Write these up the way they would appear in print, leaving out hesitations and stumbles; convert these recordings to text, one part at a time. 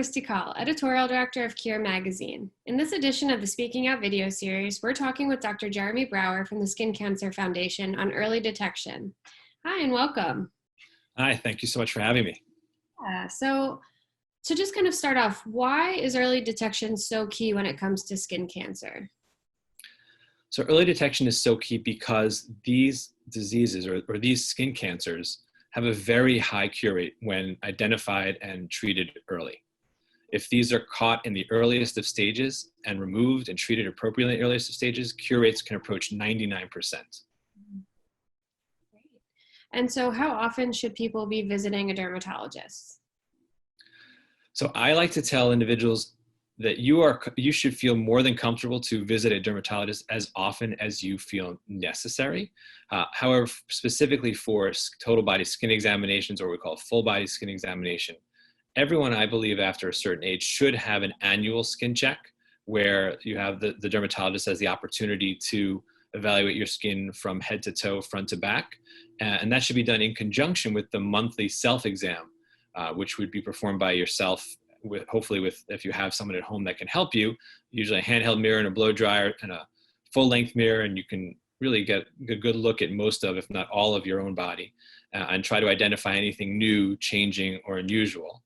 Christy Call, Editorial Director of Cure Magazine. In this edition of the Speaking Out video series, we're talking with Dr. Jeremy Brauer from the Skin Cancer Foundation on early detection. Hi, and welcome. Hi, thank you so much for having me. So to just kind of start off, why is early detection so key when it comes to skin cancer? So early detection is so key because these diseases or these skin cancers have a very high cure rate when identified and treated early. If these are caught in the earliest of stages and removed and treated appropriately in the earliest of stages, cure rates can approach 99%. Great. And so how often should people be visiting a dermatologist? So I like to tell individuals that you should feel more than comfortable to visit a dermatologist as often as you feel necessary. However, specifically for total body skin examinations, or what we call full body skin examination, everyone, I believe, after a certain age should have an annual skin check where you have the dermatologist has the opportunity to evaluate your skin from head to toe, front to back. And that should be done in conjunction with the monthly self-exam, which would be performed by yourself, hopefully if you have someone at home that can help you, usually a handheld mirror and a blow dryer and a full-length mirror, and you can really get a good look at most of, if not all of your own body, and try to identify anything new, changing, or unusual.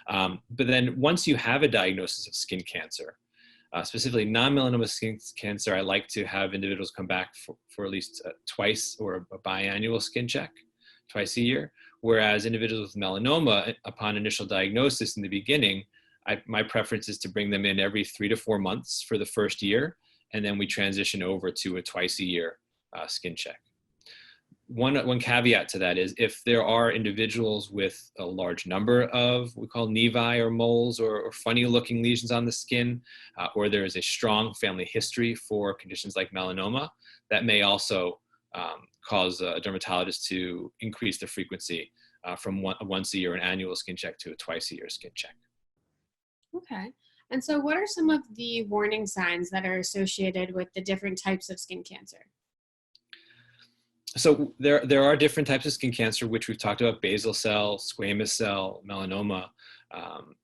But then once you have a diagnosis of skin cancer, specifically non-melanoma skin cancer, I like to have individuals come back for at least twice or a biannual skin check, twice a year. Whereas individuals with melanoma, upon initial diagnosis in the beginning, my preference is to bring them in every 3 to 4 months for the first year, and then we transition over to a twice a year skin check. One caveat to that is if there are individuals with a large number of what we call nevi or moles or funny looking lesions on the skin, or there is a strong family history for conditions like melanoma, that may also cause a dermatologist to increase the frequency from once a year an annual skin check to a twice a year skin check. Okay. And so what are some of the warning signs that are associated with the different types of skin cancer? So there are different types of skin cancer, which we've talked about: basal cell, squamous cell, melanoma.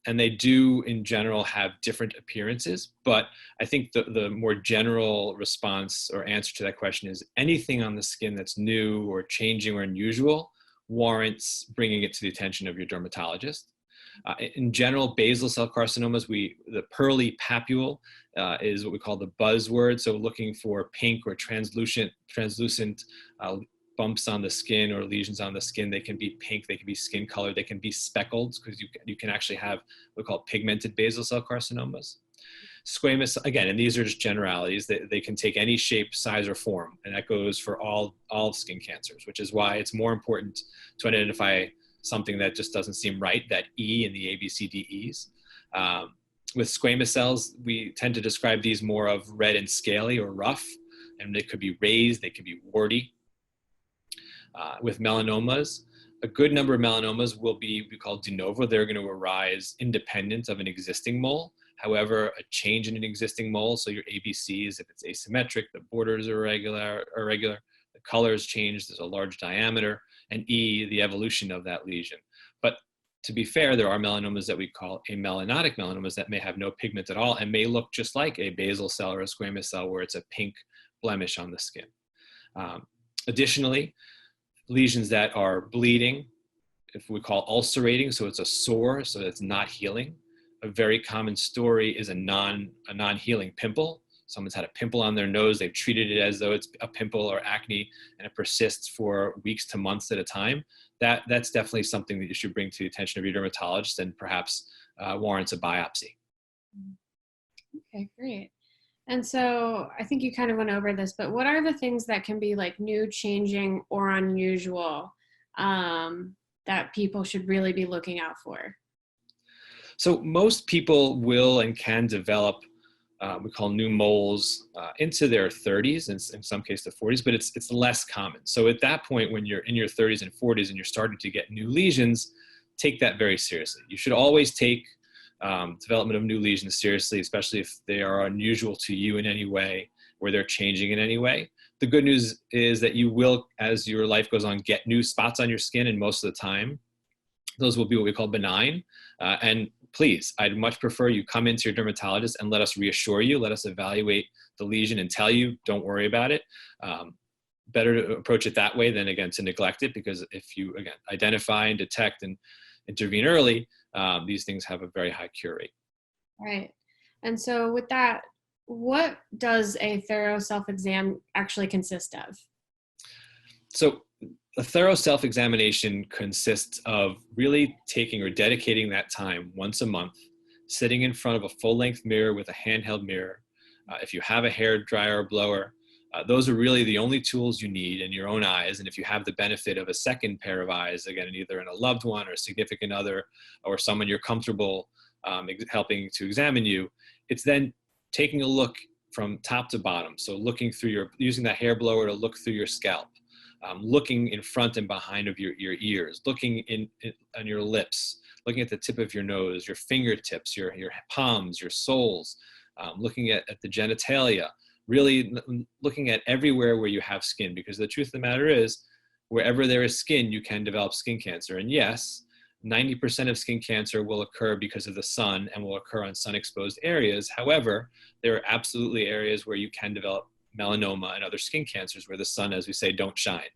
And they do, in general, have different appearances. But I think the more general response or answer to that question is anything on the skin that's new or changing or unusual warrants bringing it to the attention of your dermatologist. In general, basal cell carcinomas, the pearly papule is what we call the buzzword. So looking for pink or translucent bumps on the skin or lesions on the skin. They can be pink, they can be skin color, they can be speckled, because you can actually have what we call pigmented basal cell carcinomas. Squamous, again, and these are just generalities, they can take any shape, size, or form, and that goes for all skin cancers, which is why it's more important to identify something that just doesn't seem right, that E in the ABCDEs. With squamous cells, we tend to describe these more of red and scaly or rough, and they could be raised, they could be warty. With melanomas, a good number of melanomas will be called de novo. They're going to arise independent of an existing mole. However, a change in an existing mole, so your ABCs, if it's asymmetric, the borders are irregular, the colors change, there's a large diameter, and E, the evolution of that lesion. But to be fair, there are melanomas that we call amelanotic melanomas that may have no pigment at all and may look just like a basal cell or a squamous cell where it's a pink blemish on the skin. Additionally, lesions that are bleeding, if we call ulcerating, so it's a sore, so it's not healing. A very common story is a non-healing pimple. Someone's had a pimple on their nose, they've treated it as though it's a pimple or acne, and it persists for weeks to months at a time. That's definitely something that you should bring to the attention of your dermatologist and perhaps warrants a biopsy. Okay, great. And so I think you kind of went over this, but what are the things that can be like new, changing, or unusual that people should really be looking out for? So most people will and can develop we call new moles into their 30s and in some cases the 40s, but it's less common. So at that point, when you're in your 30s and 40s and you're starting to get new lesions, take that very seriously. You should always take development of new lesions seriously, especially if they are unusual to you in any way or they're changing in any way. The good news is that you will, as your life goes on, get new spots on your skin, and most of the time, those will be what we call benign. And please, I'd much prefer you come into your dermatologist and let us reassure you, let us evaluate the lesion and tell you, don't worry about it. Better to approach it that way than, again, to neglect it, because if you, again, identify and detect and intervene early, these things have a very high cure rate. Right. And so with that, what does a thorough self-exam actually consist of? So a thorough self-examination consists of really taking or dedicating that time once a month, sitting in front of a full-length mirror with a handheld mirror. If you have a hair dryer or blower, those are really the only tools you need in your own eyes. And if you have the benefit of a second pair of eyes, again, either in a loved one or a significant other or someone you're comfortable helping to examine you, it's then taking a look from top to bottom. So looking through using that hair blower to look through your scalp, looking in front and behind of your ears, looking on your lips, looking at the tip of your nose, your fingertips, your palms, your soles, looking at the genitalia, really looking at everywhere where you have skin, because the truth of the matter is, wherever there is skin, you can develop skin cancer. And yes, 90% of skin cancer will occur because of the sun and will occur on sun-exposed areas. However, there are absolutely areas where you can develop melanoma and other skin cancers where the sun, as we say, don't shine.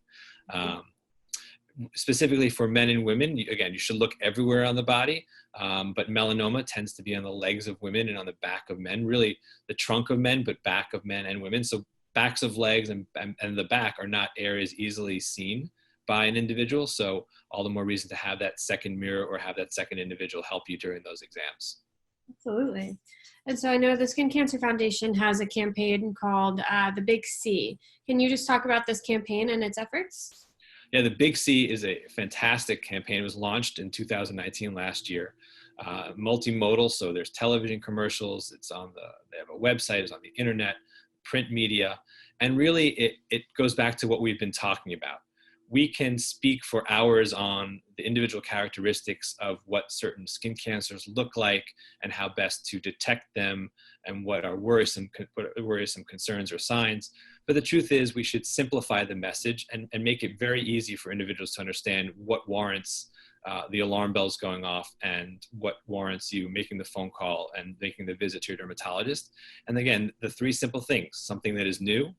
Specifically for men and women, again, you should look everywhere on the body, but melanoma tends to be on the legs of women and on the back of men, really the trunk of men, but back of men and women. So backs of legs and the back are not areas easily seen by an individual. So all the more reason to have that second mirror or have that second individual help you during those exams. Absolutely. And so I know the Skin Cancer Foundation has a campaign called the Big C. Can you just talk about this campaign and its efforts? Yeah, the Big C is a fantastic campaign. It was launched in 2019, last year. Multimodal, so there's television commercials, they have a website, it's on the internet, print media, and really it goes back to what we've been talking about. We can speak for hours on the individual characteristics of what certain skin cancers look like and how best to detect them and what are worrisome concerns or signs. But the truth is, we should simplify the message and make it very easy for individuals to understand what warrants the alarm bells going off and what warrants you making the phone call and making the visit to your dermatologist. And again, the three simple things: something that is new,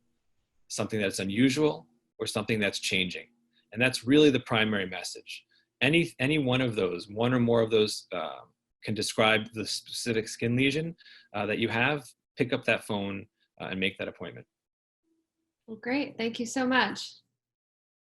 something that's unusual, or something that's changing. And that's really the primary message. Any one of those, one or more of those can describe the specific skin lesion that you have. Pick up that phone and make that appointment. Well, great. Thank you so much.